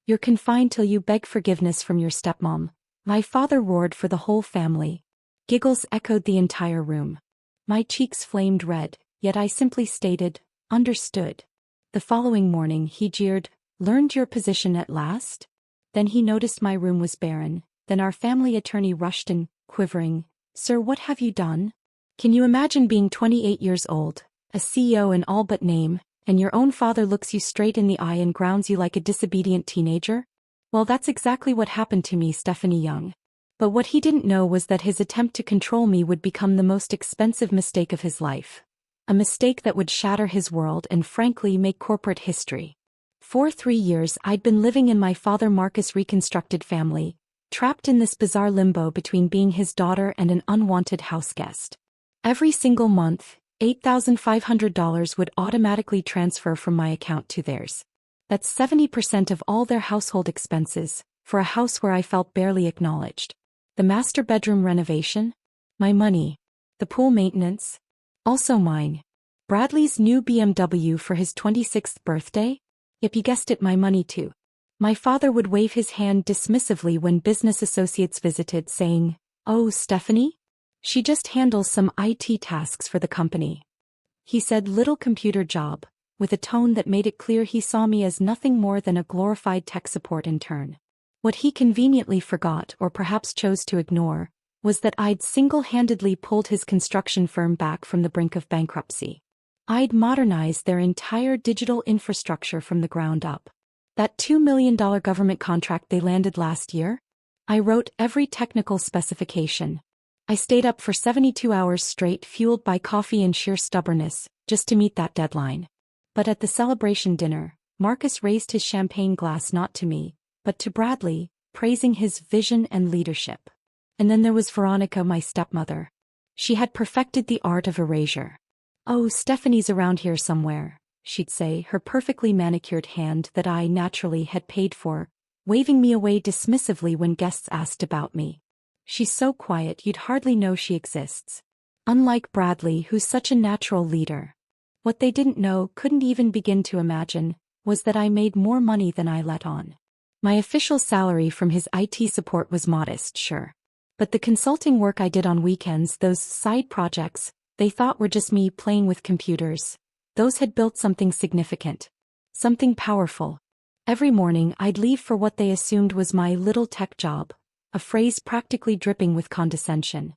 You're confined till you beg forgiveness from your stepmom. My father roared for the whole family. Giggles echoed the entire room. My cheeks flamed red, yet I simply stated, understood. The following morning he jeered, learned your position at last? Then he noticed my room was barren. Then our family attorney rushed in, quivering, sir, what have you done? Can you imagine being 28 years old, a CEO in all but name, and your own father looks you straight in the eye and grounds you like a disobedient teenager? Well, that's exactly what happened to me, Stephanie Young. But what he didn't know was that his attempt to control me would become the most expensive mistake of his life. A mistake that would shatter his world and frankly make corporate history. For 3 years I'd been living in my father Marcus' reconstructed family, trapped in this bizarre limbo between being his daughter and an unwanted houseguest. Every single month, $8,500 would automatically transfer from my account to theirs. That's 70% of all their household expenses, for a house where I felt barely acknowledged. The master bedroom renovation? My money. The pool maintenance? Also mine. Bradley's new BMW for his 26th birthday? Yep, you guessed it, my money too. My father would wave his hand dismissively when business associates visited, saying, "Oh, Stephanie? She just handles some IT tasks for the company." He said, "Little computer job," with a tone that made it clear he saw me as nothing more than a glorified tech support intern. What he conveniently forgot, or perhaps chose to ignore, was that I'd single-handedly pulled his construction firm back from the brink of bankruptcy. I'd modernized their entire digital infrastructure from the ground up. That $2 million government contract they landed last year? I wrote every technical specification. I stayed up for 72 hours straight, fueled by coffee and sheer stubbornness, just to meet that deadline. But at the celebration dinner, Marcus raised his champagne glass not to me, but to Bradley, praising his vision and leadership. And then there was Veronica, my stepmother. She had perfected the art of erasure. "Oh, Stephanie's around here somewhere," she'd say, her perfectly manicured hand that I naturally had paid for, waving me away dismissively when guests asked about me. "She's so quiet you'd hardly know she exists." Unlike Bradley, who's such a natural leader. What they didn't know, couldn't even begin to imagine, was that I made more money than I let on. My official salary from his IT support was modest, sure. But the consulting work I did on weekends, those side projects, they thought were just me playing with computers. Those had built something significant. Something powerful. Every morning I'd leave for what they assumed was my little tech job, a phrase practically dripping with condescension.